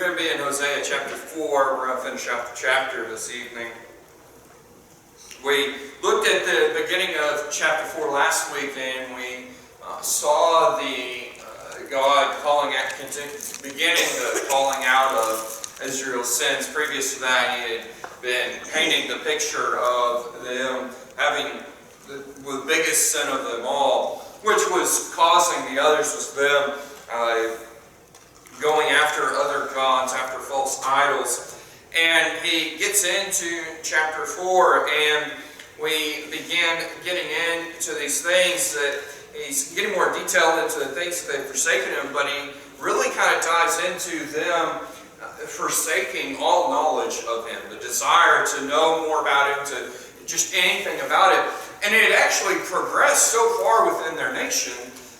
We're going to be in Hosea chapter 4. We're going to finish out the chapter this evening. We looked at the beginning of chapter 4 last week, and we saw the God beginning the calling out of Israel's sins. Previous to that, he had been painting the picture of them having the biggest sin of them all, which was causing the others, was them going after other gods, after false idols. And he gets into chapter 4, and we began getting into these things that he's getting more detailed into the things that they've forsaken him, but he really kind of dives into them forsaking all knowledge of him, the desire to know more about him, to just anything about it. And it had actually progressed so far within their nation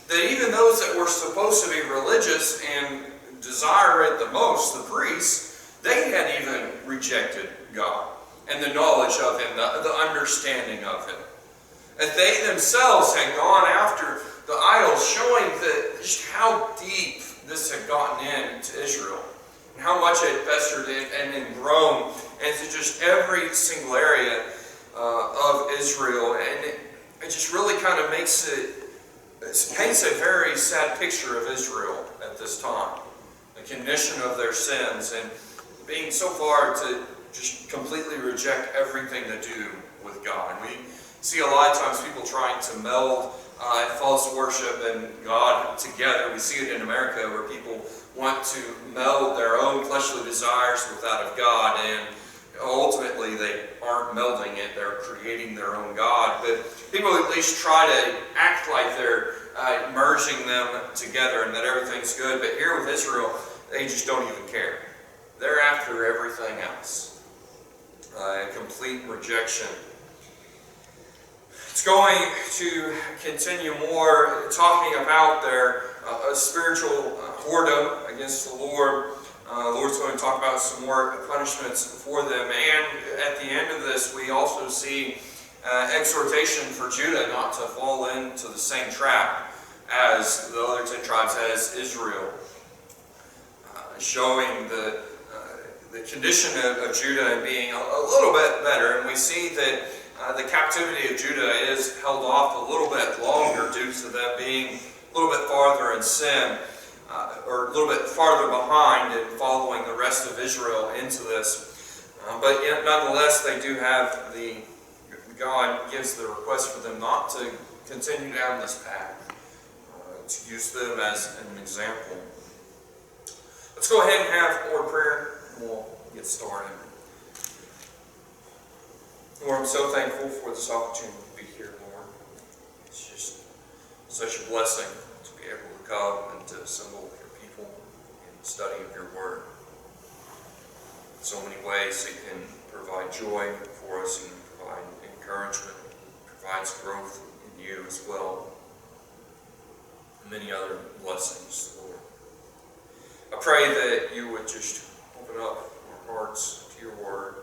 that even those that were supposed to be religious and desire it the most, the priests, they had even rejected God and the knowledge of him, the understanding of him. And they themselves had gone after the idols, showing that just how deep this had gotten into Israel, and how much it festered it and then grown into just every single area of Israel. And it just really kind of paints a very sad picture of Israel at this time. The condition of their sins, and being so far to just completely reject everything to do with God. And we see a lot of times people trying to meld false worship and God together. We see it in America where people want to meld their own fleshly desires with that of God, and ultimately they aren't melding it, they're creating their own God. But people at least try to act like they're merging them together and that everything's good. But here with Israel, they just don't even care. They're after everything else. Complete rejection. It's going to continue more talking about their spiritual whoredom against the Lord. The Lord's going to talk about some more punishments for them. And at the end of this, we also see exhortation for Judah not to fall into the same trap as the other 10 tribes, as Israel. Showing the condition of Judah and being a little bit better. And we see that the captivity of Judah is held off a little bit longer due to them being a little bit farther in sin, or a little bit farther behind in following the rest of Israel into this. But yet, nonetheless, they do have God gives the request for them not to continue down this path, to use them as an example. Let's go ahead and have a word of prayer, and we'll get started. Lord, I'm so thankful for this opportunity to be here, Lord. It's just such a blessing to be able to come and to assemble with your people in the study of your word. In so many ways it can provide joy for us and provide encouragement, provides growth in you as well, and many other blessings, Lord. I pray that you would just open up our hearts to your word,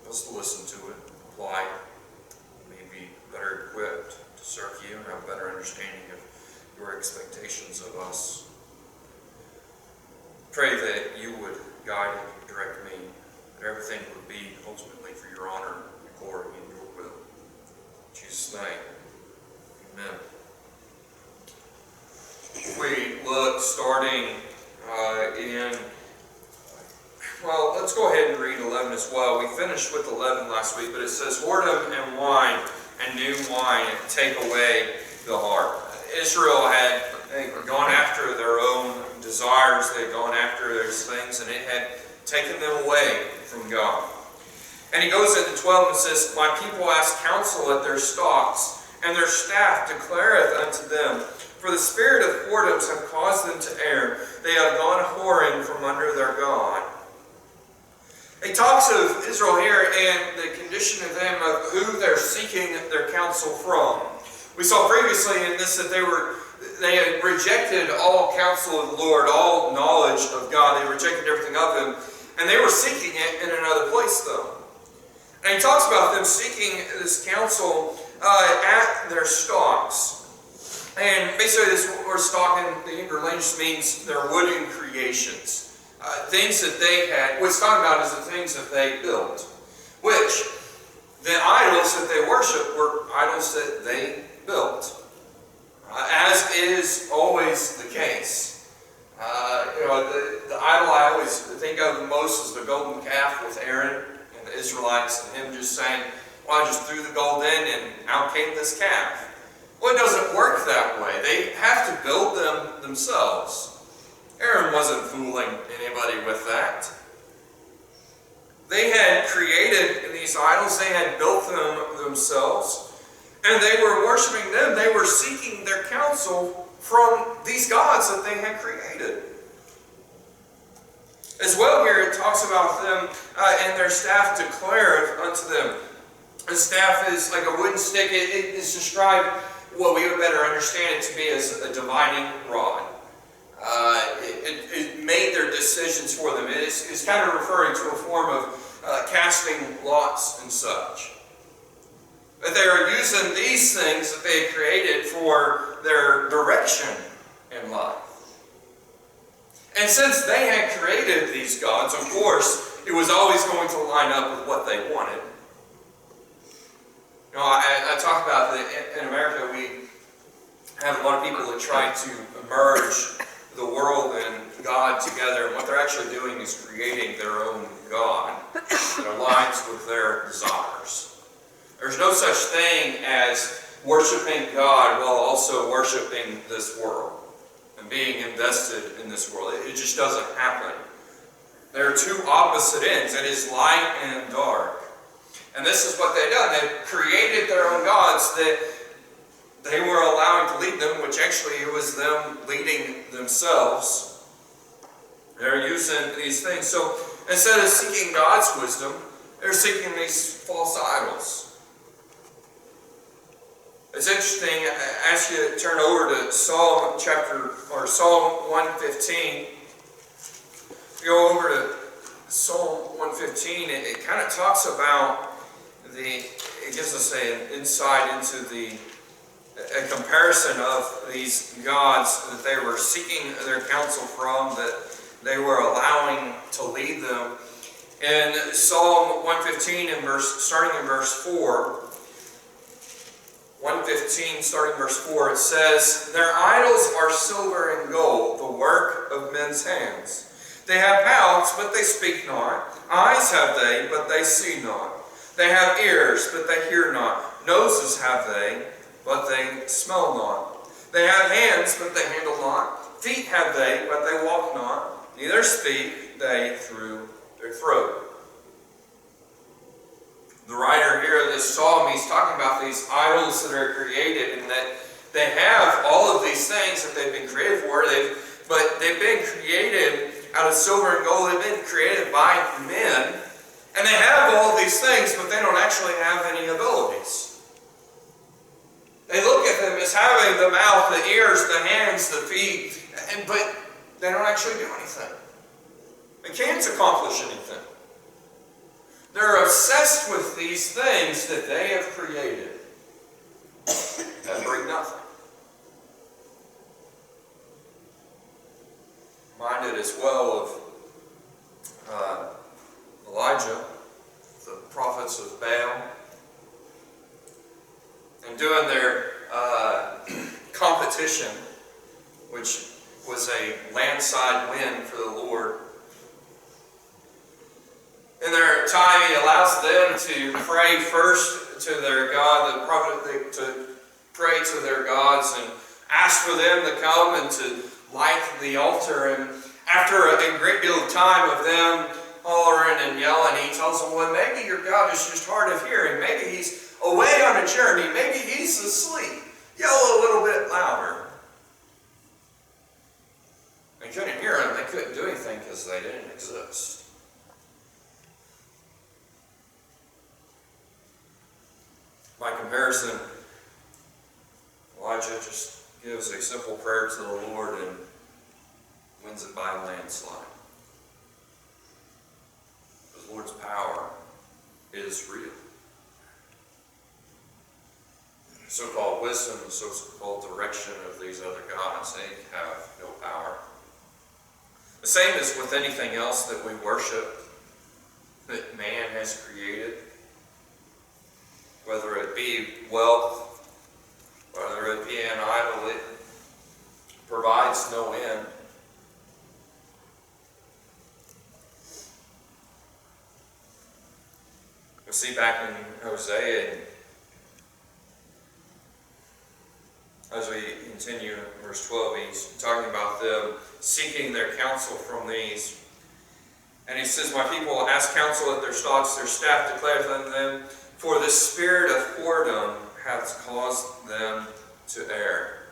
us to listen to it, apply it, maybe better equipped to serve you and have a better understanding of your expectations of us. Pray that you would guide and direct me, that everything would be ultimately for your honor, your glory, and your will. In Jesus' name, amen. We look starting let's go ahead and read 11 as well. We finished with 11 last week, but it says, whoredom and wine and new wine take away the heart. Israel had gone after their own desires, they had gone after those things, and it had taken them away from God. And he goes into 12 and says, my people ask counsel at their stalks, and their staff declareth unto them. For the spirit of whoredoms have caused them to err. They have gone whoring from under their God. He talks of Israel here and the condition of them, of who they're seeking their counsel from. We saw previously in this that they had rejected all counsel of the Lord, all knowledge of God. They rejected everything of Him, and they were seeking it in another place, though. And he talks about them seeking this counsel at their stalks. And basically this word stalk in the Hebrew language means their wooden creations. things that they had. What it's talking about is the things that they built, which the idols that they worshiped were idols that they built, as is always the case. The idol I always think of most is the golden calf with Aaron and the Israelites, and him just saying, well, I just threw the gold in and out came this calf. Well, it doesn't work that way. They have to build them themselves. Aaron wasn't fooling anybody with that. They had created these idols. They had built them themselves. And they were worshiping them. They were seeking their counsel from these gods that they had created. As well here it talks about them and their staff declareth unto them. The staff is like a wooden stick. It is described what we would better understand it to be as a divining rod. It made their decisions for them. It's kind of referring to a form of casting lots and such. But they are using these things that they created for their direction in life. And since they had created these gods, of course, it was always going to line up with what they wanted. You know, I talk about that in America we have a lot of people that try to merge the world and God together, and what they're actually doing is creating their own God that aligns with their desires. There's no such thing as worshiping God while also worshiping this world and being invested in this world. It just doesn't happen. There are two opposite ends. It is light and dark. And this is what they've done. They've created their own gods that they were allowing to lead them, which actually it was them leading themselves. They're using these things. So instead of seeking God's wisdom, they're seeking these false idols. It's interesting. I ask you to turn over to Psalm 115. Go over to Psalm 115. It kind of talks about it gives us an insight into a comparison of these gods that they were seeking their counsel from, that they were allowing to lead them. In Psalm 115, starting in verse 4, 115, starting verse 4, it says, "Their idols are silver and gold, the work of men's hands. They have mouths, but they speak not. Eyes have they, but they see not. They have ears, but they hear not. Noses have they, but they smell not. They have hands, but they handle not. Feet have they, but they walk not. Neither speak they through their throat." The writer here of this psalm, he's talking about these idols that are created, and that they have all of these things that they've been created for, but they've been created out of silver and gold. They've been created by men, and they have all these things, but they don't actually have any abilities. They look at them as having the mouth, the ears, the hands, the feet, but they don't actually do anything. They can't accomplish anything. They're obsessed with these things that they have created that bring nothing. Reminded as well of Elijah, the prophets of Baal, and doing their competition, which was a landslide win for the Lord. In their time, he allows them to pray first to their God, the prophet, to pray to their gods and ask for them to come and to light the altar. And after a great deal of time of them hollering and yelling, he tells them, well, maybe your God is just hard of hearing. Maybe he's away on a journey. Maybe he's asleep. Yell a little bit louder. They couldn't hear him. They couldn't do anything because they didn't exist. By comparison, Elijah just gives a simple prayer to the Lord and wins it by a landslide. The Lord's power is real. The so-called wisdom, the so-called direction of these other gods, they have no power. The same as with anything else that we worship, that man has created. Whether it be wealth, whether it be an idol, it provides no end. We see back in Hosea, as we continue in verse 12, he's talking about them seeking their counsel from these. And he says, "My people ask counsel at their stocks, their staff declares unto them, for the spirit of whoredom hath caused them to err."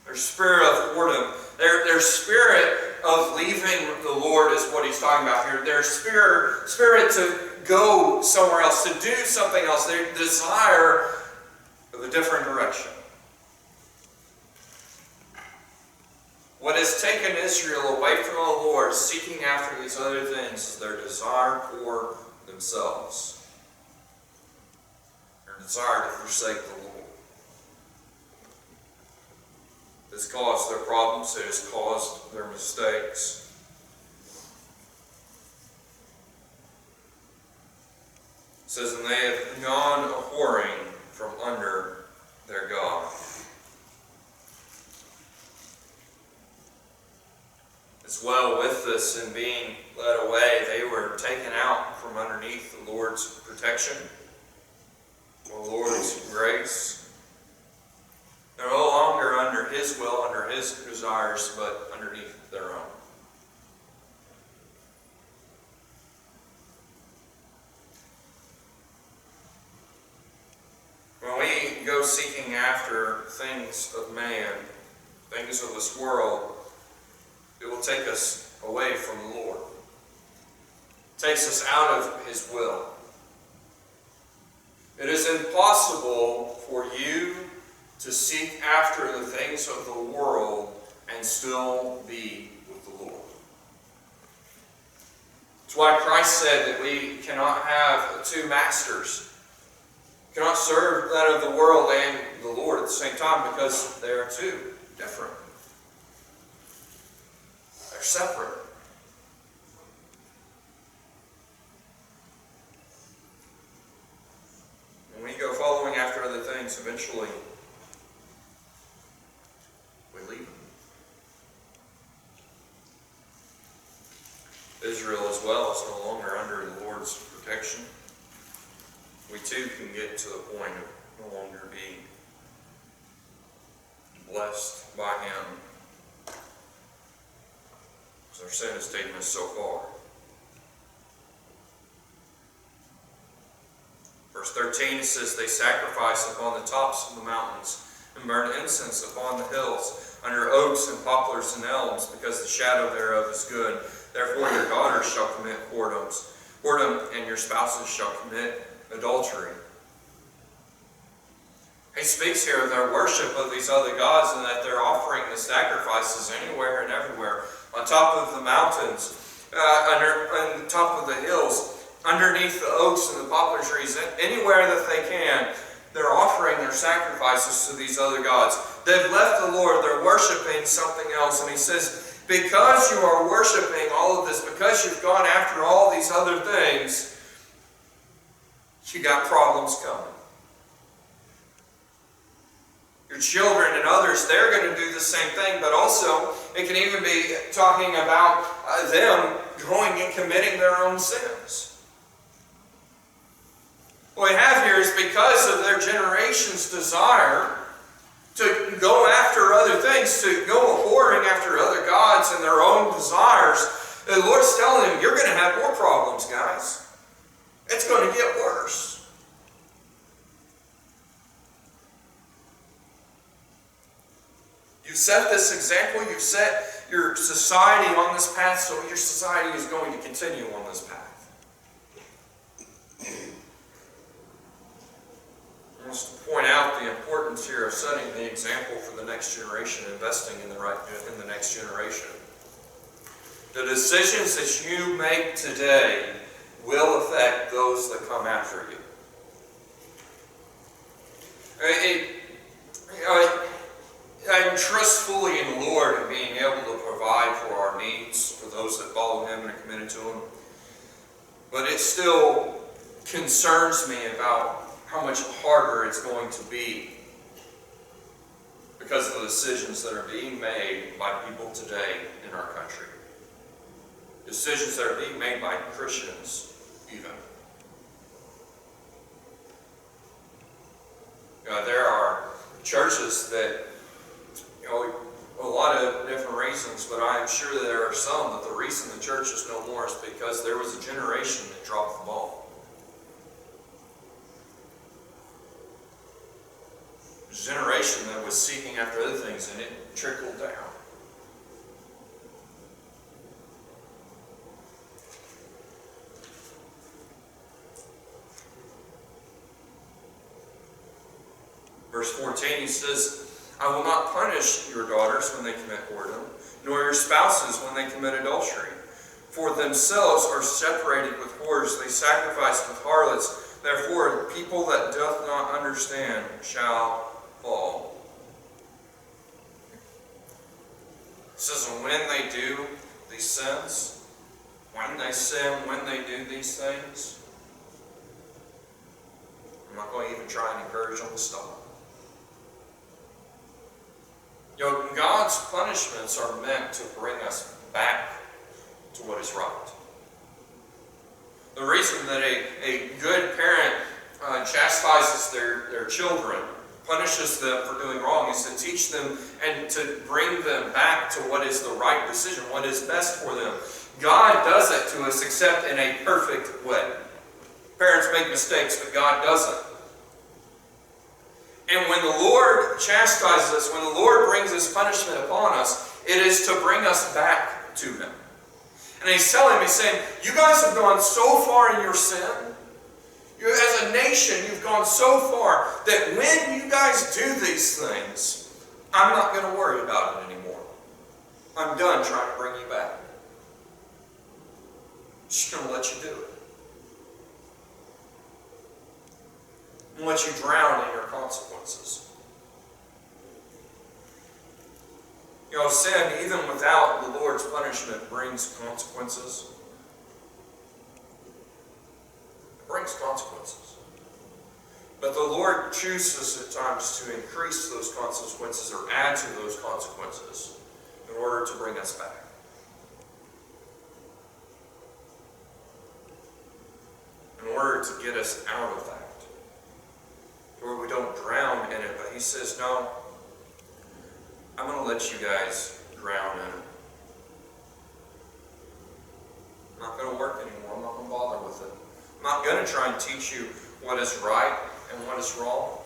Their spirit of whoredom, their spirit of leaving the Lord is what he's talking about here. Their spirit to go somewhere else, to do something else. Their desire of a different direction. What has taken Israel away from the Lord, seeking after these other things, is their desire for themselves. Their desire to forsake the Lord. It has caused their problems. It has caused their mistakes. It says, "And they have gone a-whoring from under their God." As well with this in being led away, they were taken out from underneath the Lord's protection, the Lord's grace. They're no longer under His will, under His desires, but underneath their own. When we go seeking after things of man, things of this world, it will take us away from the Lord. It takes us out of His will. It is impossible for you to seek after the things of the world and still be with the Lord. That's why Christ said that we cannot have two masters. We cannot serve that of the world and the Lord at the same time, because they are two different. They're separate. When we go following after other things, eventually we leave them. Israel as well is no longer under the Lord's protection. We too can get to the point of no longer being blessed by Him, because our sin has taken us so far. Verse 13, it says, "They sacrifice upon the tops of the mountains and burn incense upon the hills, under oaks and poplars and elms, because the shadow thereof is good. Therefore your daughters shall commit whoredom, and your spouses shall commit adultery." He speaks here of their worship of these other gods, and that they're offering the sacrifices anywhere and everywhere, on top of the mountains, on top of the hills, underneath the oaks and the poplar trees, anywhere that they can. They're offering their sacrifices to these other gods. They've left the Lord. They're worshiping something else. And he says, because you are worshiping all of this, because you've gone after all these other things, you got problems coming. Your children and others, they're going to do the same thing, but also it can even be talking about them going and committing their own sins. What we have here is because of their generation's desire to go after other things, to go whoring after other gods and their own desires, the Lord's telling them, you're going to have more problems, guys. It's going to get worse. You've set this example, you've set your society on this path, so your society is going to continue on this path. I want to point out the importance here of setting the example for the next generation, investing in the next generation. The decisions that you make today will affect those that come after you. and trust fully in the Lord and being able to provide for our needs, for those that follow Him and are committed to Him. But it still concerns me about how much harder it's going to be because of the decisions that are being made by people today in our country. Decisions that are being made by Christians, even. There are churches that, a lot of different reasons, but I am sure that there are some that the reason the church is no more is because there was a generation that dropped the ball. There's a generation that was seeking after other things, and it trickled down. Verse 14, he says, I will not punish your daughters when they commit whoredom, nor your spouses when they commit adultery. For themselves are separated with whores, they sacrifice with harlots. Therefore, the people that doth not understand shall fall. It says, and when they do these sins, when they sin, when they do these things, I'm not going to even try and encourage them to stop. God's punishments are meant to bring us back to what is right. The reason that a good parent chastises their children, punishes them for doing wrong, is to teach them and to bring them back to what is the right decision, what is best for them. God does it to us except in a perfect way. Parents make mistakes, but God doesn't. And when the Lord chastises us, when the Lord brings His punishment upon us, it is to bring us back to Him. And He's telling me, saying, you guys have gone so far in your sin. As a nation, you've gone so far that when you guys do these things, I'm not going to worry about it anymore. I'm done trying to bring you back. I'm just going to let you do it. And let you drown in your consequences. Sin, even without the Lord's punishment, brings consequences. It brings consequences. But the Lord chooses at times to increase those consequences or add to those consequences in order to bring us back. In order to get us out of that. Where we don't drown in it, but He says, no, I'm going to let you guys drown in it. I'm not going to work anymore. I'm not going to bother with it. I'm not going to try and teach you what is right and what is wrong.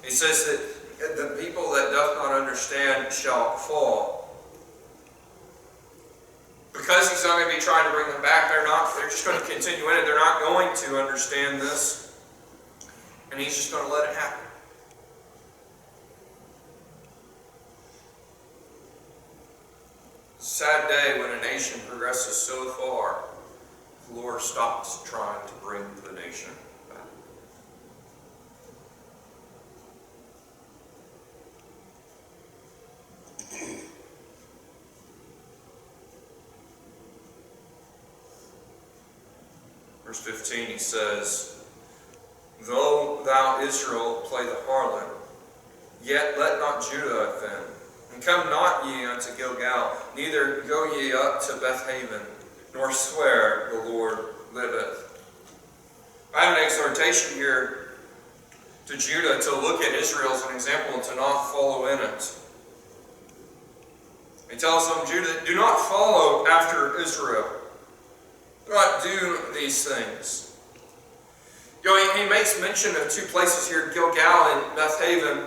He says that the people that doth not understand shall fall. Because He's not going to be trying to bring them back, they're just going to continue in it. They're not going to understand this. And He's just going to let it happen. It's a sad day when a nation progresses so far, the Lord stops trying to bring the nation back. Verse 15, he says, though thou, Israel, play the harlot, yet let not Judah offend. And come not ye unto Gilgal, neither go ye up to Bethaven, nor swear, the Lord liveth. I have an exhortation here to Judah to look at Israel as an example and to not follow in it. He tells them, Judah, do not follow after Israel. Do not do these things. He makes mention of two places here, Gilgal and Bethaven.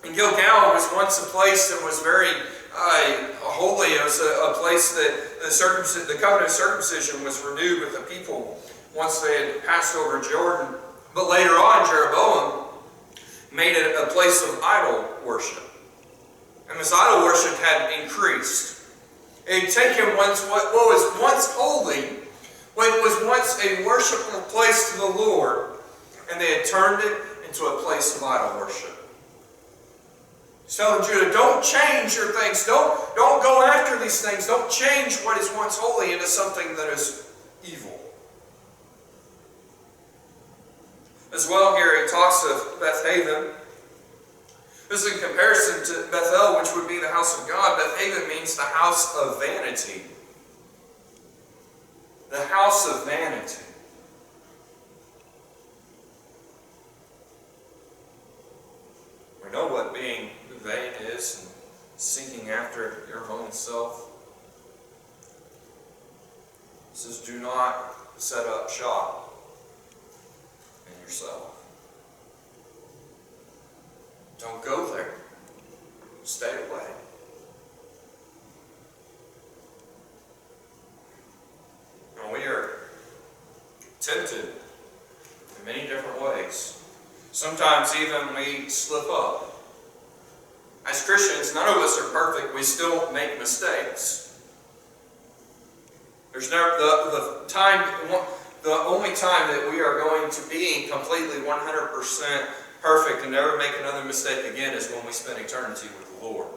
And Gilgal was once a place that was very holy. It was a place that the covenant of circumcision was renewed with the people once they had passed over Jordan. But later on, Jeroboam made it a place of idol worship. And this idol worship had increased. It had taken what was once holy, what was once a worshipful place to the Lord, and they had turned it into a place of idol worship. He's telling Judah, don't change your things. Don't go after these things. Don't change what is once holy into something that is evil. As well here, he talks of Bethaven. This is in comparison to Bethel, which would be the house of God. Bethaven means the house of vanity. The house of vanity. We know what being vain is and seeking after your own self. It says, do not set up shop in yourself. Don't go there. Stay away. And we are tempted in many different ways. Sometimes even we slip up. As Christians, none of us are perfect. We still make mistakes. There's never the only time that we are going to be completely 100% perfect and never make another mistake again is when we spend eternity with the Lord.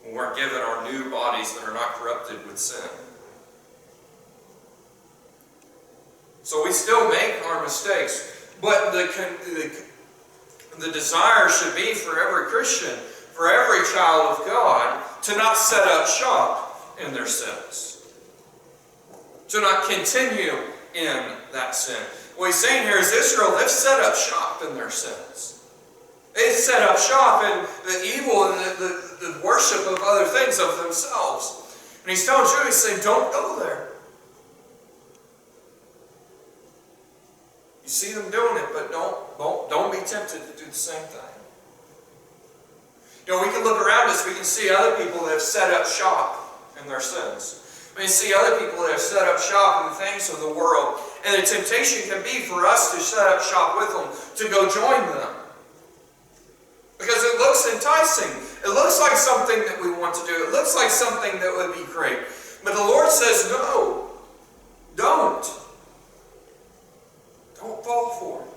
When we're given our new bodies that are not corrupted with sin. So we still make our mistakes, but the desire should be for every Christian, for every child of God, to not set up shop in their sins. To not continue in that sin. What he's saying here is Israel, they've set up shop in their sins. They've set up shop in the evil and the worship of other things of themselves. And he's telling Judah, he's saying, don't go there. You see them doing it, but don't be tempted to do the same thing. You know, we can look around us, we can see other people that have set up shop in their sins. We can see other people that have set up shop in the things of the world. And the temptation can be for us to set up shop with them, to go join them. Because it looks enticing. It looks like something that we want to do. It looks like something that would be great. But the Lord says, no, don't. Don't fall for it.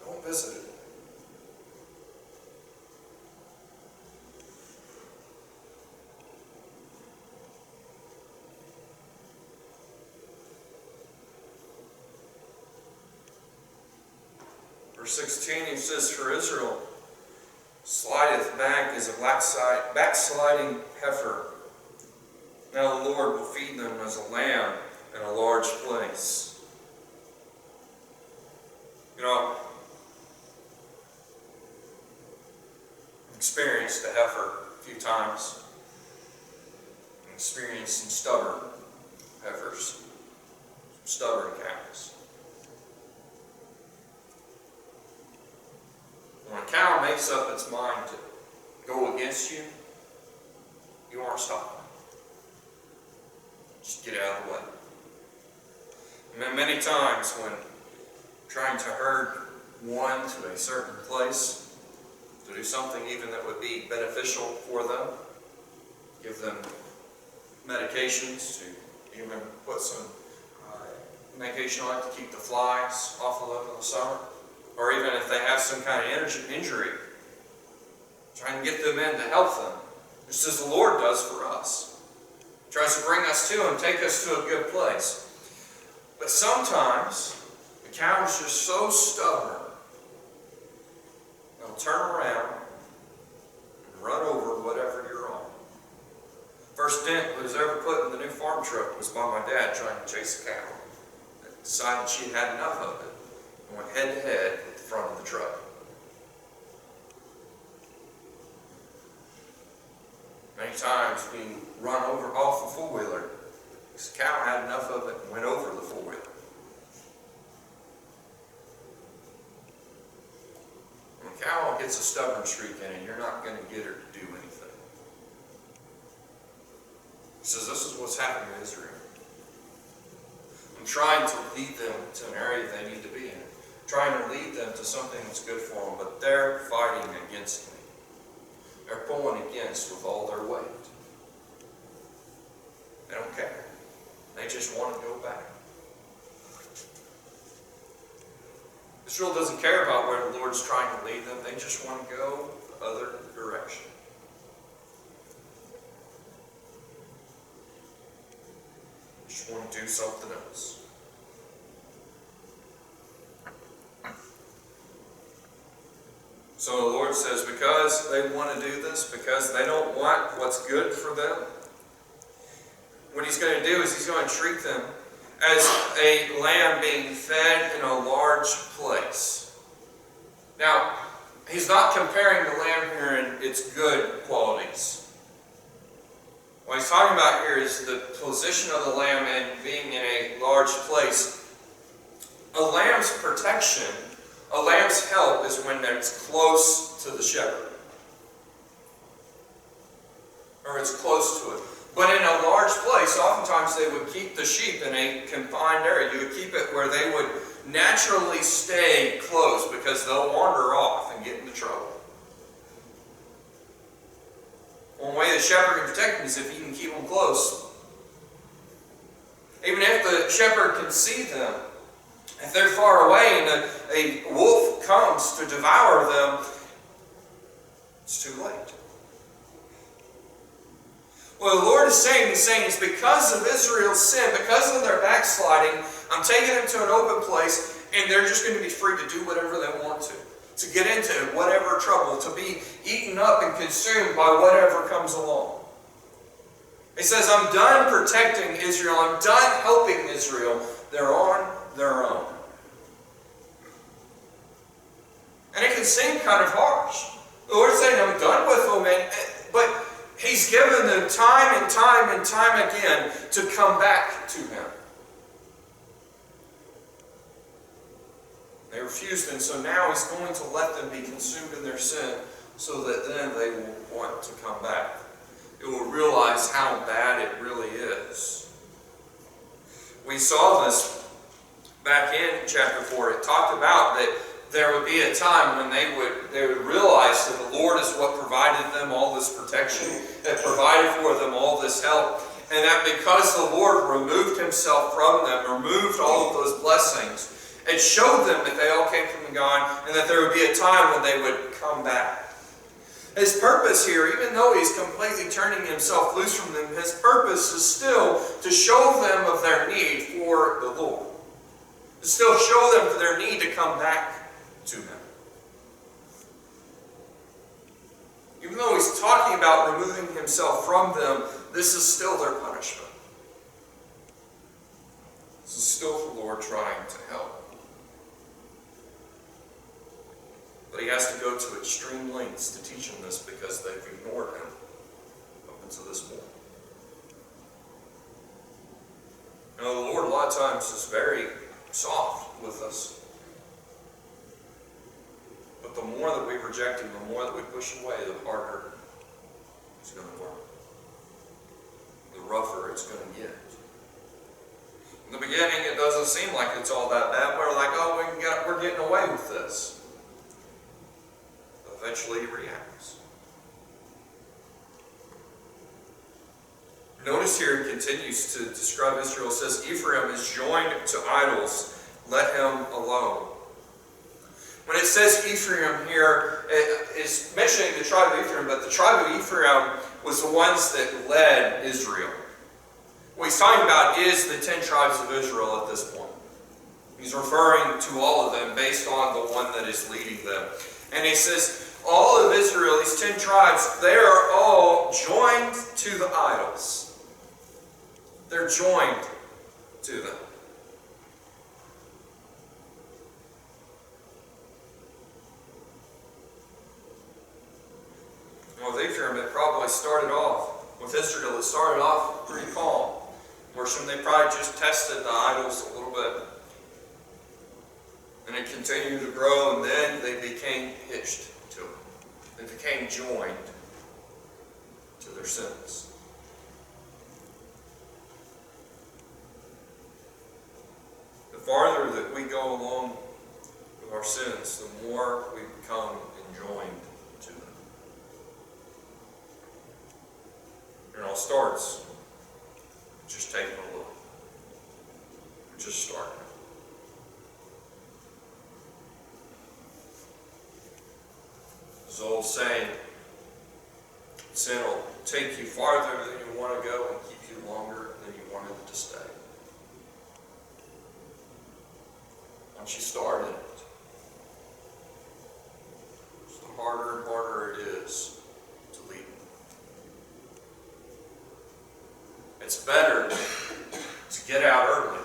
Don't visit it. Verse 16, he says, for Israel slideth back as a backsliding heifer. Now the Lord will feed them as a lamb in a large place. You know, I've experienced a heifer a few times. I've experienced some stubborn heifers, some stubborn cows. When a cow makes up its mind to go against you, you aren't stopping. Just get out of the way. And many times when trying to herd one to a certain place, to do something even that would be beneficial for them, give them medications, to even put some medication on it to keep the flies off of them in the summer, or even if they have some kind of injury, trying to get them in to help them, just as the Lord does for us. He tries to bring us to Him, take us to a good place. But sometimes, the cow is just so stubborn, they'll turn around and run over whatever you're on. First dent that was ever put in the new farm truck was by my dad trying to chase a cow. That decided she had enough of it and went head to head with the front of the truck. Many times we run over off a four-wheeler. This cow had enough of it and went over the four-wheeler. When a cow gets a stubborn streak in it, you're not going to get her to do anything. He says this is what's happening to Israel. I'm trying to lead them to an area they need to be in. Trying to lead them to something that's good for them, but they're fighting against me. They're pulling against with all their weight. They don't care. They just want to go back. Israel doesn't care about where the Lord's trying to lead them. They just want to go the other direction. Just want to do something else. So the Lord says, because they want to do this, because they don't want what's good for them, what He's going to do is He's going to treat them as a lamb being fed in a large place. Now, He's not comparing the lamb here in its good qualities. What He's talking about here is the position of the lamb and being in a large place. A lamb's protection, a lamb's help is when it's close to the shepherd. Or it's close to it. But in a large place, oftentimes they would keep the sheep in a confined area. You would keep it where they would naturally stay close because they'll wander off and get into trouble. One way the shepherd can protect them is if he can keep them close. Even if the shepherd can see them, if they're far away and a wolf comes to devour them, it's too late. Well, the Lord is saying, it's because of Israel's sin, because of their backsliding, I'm taking them to an open place, and they're just going to be free to do whatever they want to get into whatever trouble, to be eaten up and consumed by whatever comes along. He says, I'm done protecting Israel, I'm done helping Israel, they're on their own. And it can seem kind of harsh. The Lord's saying, I'm done with them, but He's given them time and time and time again to come back to Him. They refused, and so now He's going to let them be consumed in their sin so that then they will want to come back. They will realize how bad it really is. We saw this back in chapter 4. It talked about that there would be a time when they would realize that the Lord is what provided them all this protection, that provided for them all this help, and that because the Lord removed Himself from them, removed all of those blessings, it showed them that they all came from God, and that there would be a time when they would come back. His purpose here, even though He's completely turning Himself loose from them, His purpose is still to show them of their need for the Lord. To still show them for their need to come back to Him. Even though He's talking about removing Himself from them, this is still their punishment. This is still the Lord trying to help. But He has to go to extreme lengths to teach them this because they've ignored Him up until this point. You know, the Lord a lot of times is very soft with us. But the more that we reject Him, the more that we push away, the harder it's going to work. The rougher it's going to get. In the beginning, it doesn't seem like it's all that bad. We're like, oh, we're getting away with this. But eventually, He reacts. Notice here it continues to describe Israel. It says, Ephraim is joined to idols. Let him alone. When it says Ephraim here, it's mentioning the tribe of Ephraim, but the tribe of Ephraim was the ones that led Israel. What he's talking about is the 10 tribes of Israel at this point. He's referring to all of them based on the one that is leading them. And he says, all of Israel, these 10 tribes, they are all joined to the idols. They're joined to them. With Ephraim, it probably started off, with Israel, it started off pretty calm. Worship, they probably just tested the idols a little bit. And it continued to grow, and then they became hitched to it. They became joined to their sins. The farther that we go along with our sins, the more we become enjoined to them. It all starts just taking a look. Just starting. There's an old saying, sin will take you farther than you want to go and keep you longer than you wanted it to stay. Once you start in it, the harder and harder it is to leave. It's better to get out early.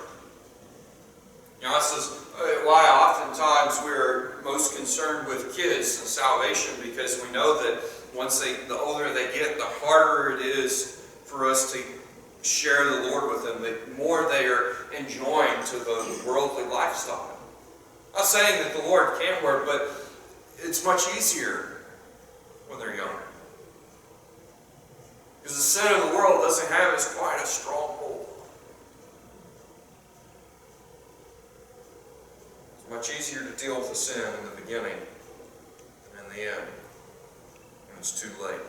You know, this is why oftentimes we're most concerned with kids and salvation, because we know that the older they get, the harder it is for us to share the Lord with them, the more they are enjoined to the worldly lifestyle. I'm not saying that the Lord can't work, but it's much easier when they're younger. Because the sin of the world doesn't have as quite a strong hold. It's much easier to deal with the sin in the beginning than in the end, when it's too late.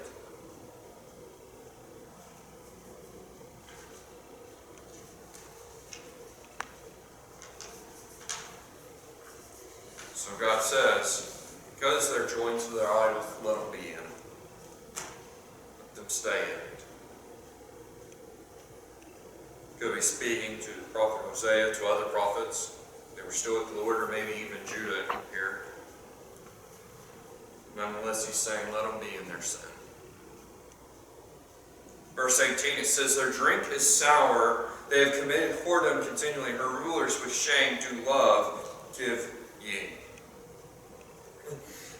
So God says, because they're joined to their idols, let them be in it. Let them stay in it. Could be speaking to the prophet Hosea, to other prophets. They were still with the Lord, or maybe even Judah here. Nonetheless, he's saying, let them be in their sin. Verse 18, it says, their drink is sour. They have committed whoredom continually. Her rulers with shame do love give ye.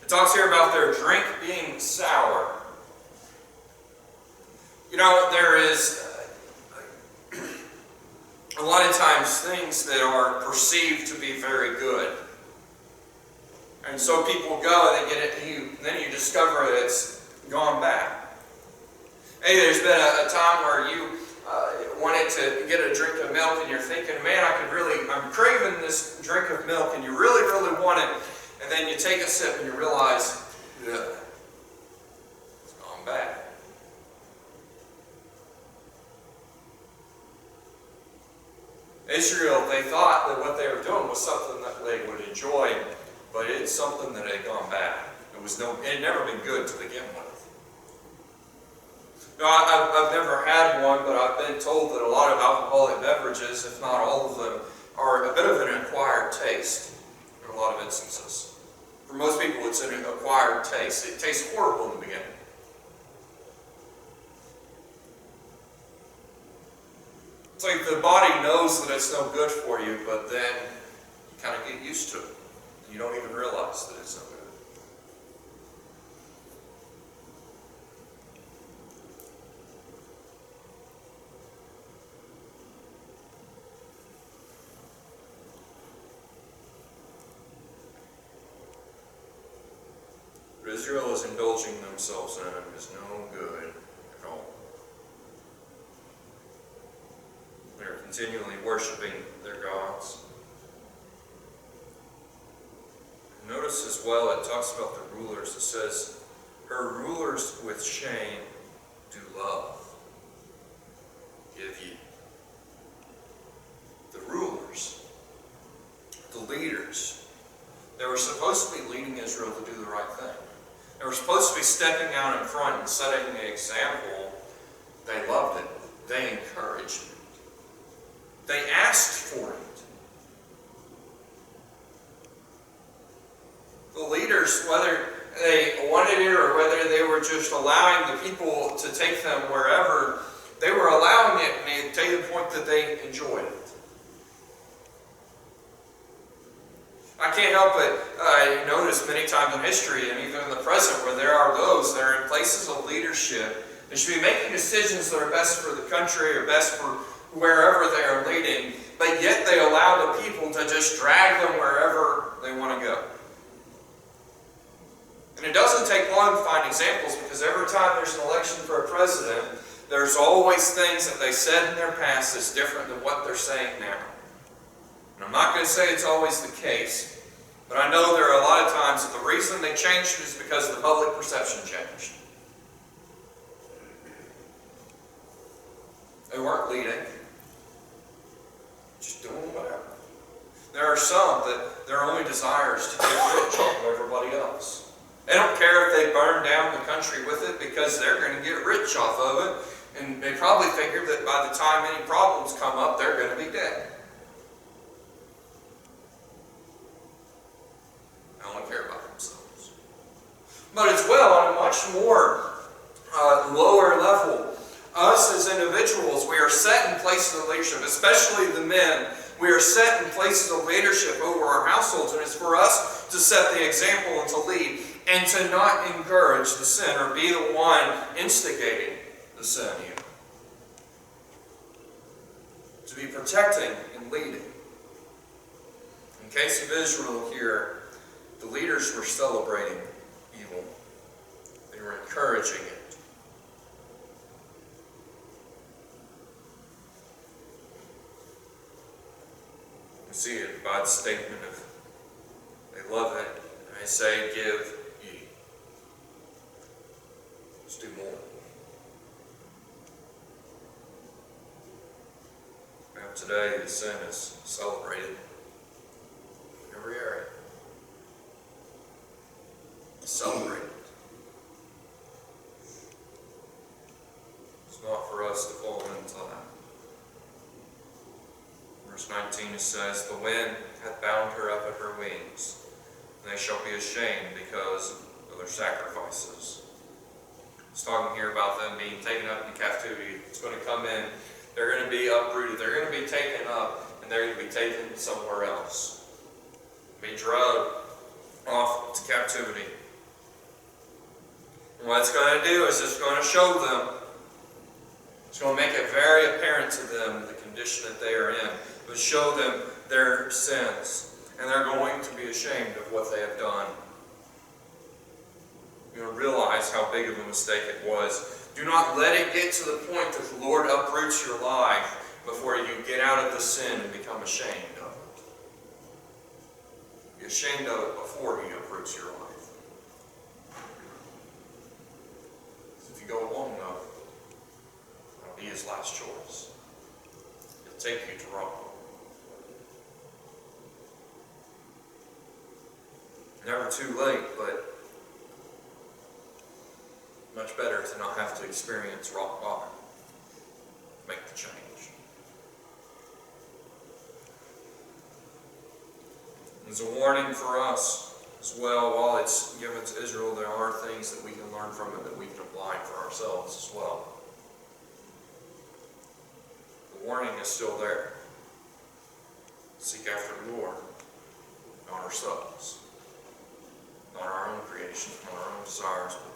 It talks here about their drink being sour. You know, there is a lot of times things that are perceived to be very good. And so people go and they get it, and then you discover that it's gone bad. Hey, there's been a time where you wanted to get a drink of milk and you're thinking, man, I'm craving this drink of milk, and you really, really want it. And then you take a sip and you realize, yeah, it's gone bad. Israel, they thought that what they were doing was something that they would enjoy, but it's something that had gone bad. It had never been good to begin with. No, I've never had one, but I've been told that a lot of alcoholic beverages, if not all of them, are a bit of an acquired taste in a lot of instances. For most people, it's an acquired taste. It tastes horrible in the beginning. It's like the body knows that it's no good for you, but then you kind of get used to it. You don't even realize that it's no good. What Israel is indulging themselves in is no good at all. They're continually worshiping their gods. Notice as well, it talks about the rulers. It says, her rulers with shame do love give ye. The rulers, the leaders, they were supposed to be leading Israel to do the right thing. They were supposed to be stepping out in front and setting the example. They loved it. They encouraged it. They asked for it. The leaders, whether they wanted it or whether they were just allowing the people to take them wherever, they were allowing it, and to the point that they enjoyed it. I can't help but notice many times in history, and even in the present, where there are those that are in places of leadership that should be making decisions that are best for the country or best for wherever they are leading, but yet they allow the people to just drag them wherever they want to go. And it doesn't take long to find examples, because every time there's an election for a president, there's always things that they said in their past that's different than what they're saying now. And I'm not going to say it's always the case, but I know there are a lot of times that the reason they changed is because the public perception changed. They weren't leading, just doing whatever. There are some that their only desire is to get rich on everybody else. They don't care if they burn country with it because they're going to get rich off of it. And they probably figured that by the time any problems come up, they're going to be dead. They only care about themselves. But as well, on a much more lower level, us as individuals, we are set in places of leadership, especially the men. We are set in places of leadership over our households, and it's for us to set the example and to lead, and to not encourage the sin or be the one instigating the sin even. To be protecting and leading. In case of Israel here, the leaders were celebrating evil. They were encouraging it. You see it by the statement of, they love it, and they say, give ye. Let's do more. Now today, the sin is celebrated in every area. It's celebrated. It's not for us to fall into that. Verse 19 it says, the wind hath bound her up at her wings, and they shall be ashamed because of their sacrifices. It's talking here about them being taken up into captivity. It's going to come in. They're going to be uprooted. They're going to be taken up, and they're going to be taken somewhere else. Be drugged off to captivity. And what it's going to do is it's going to show them. It's going to make it very apparent to them the condition that they are in. It will show them their sins. And they're going to be ashamed of what they have done. You're going to realize how big of a mistake it was. Do not let it get to the point that the Lord uproots your life before you get out of the sin and become ashamed of it. Be ashamed of it before He uproots your life. If you go long enough, that'll be His last choice. He'll take you to wrong. Never too late, but much better to not have to experience rock bottom. Make the change. There's a warning for us as well. While it's given to Israel, there are things that we can learn from it that we can apply for ourselves as well. The warning is still there. Seek after the Lord, not ourselves. Not our own creation, not our own desires, but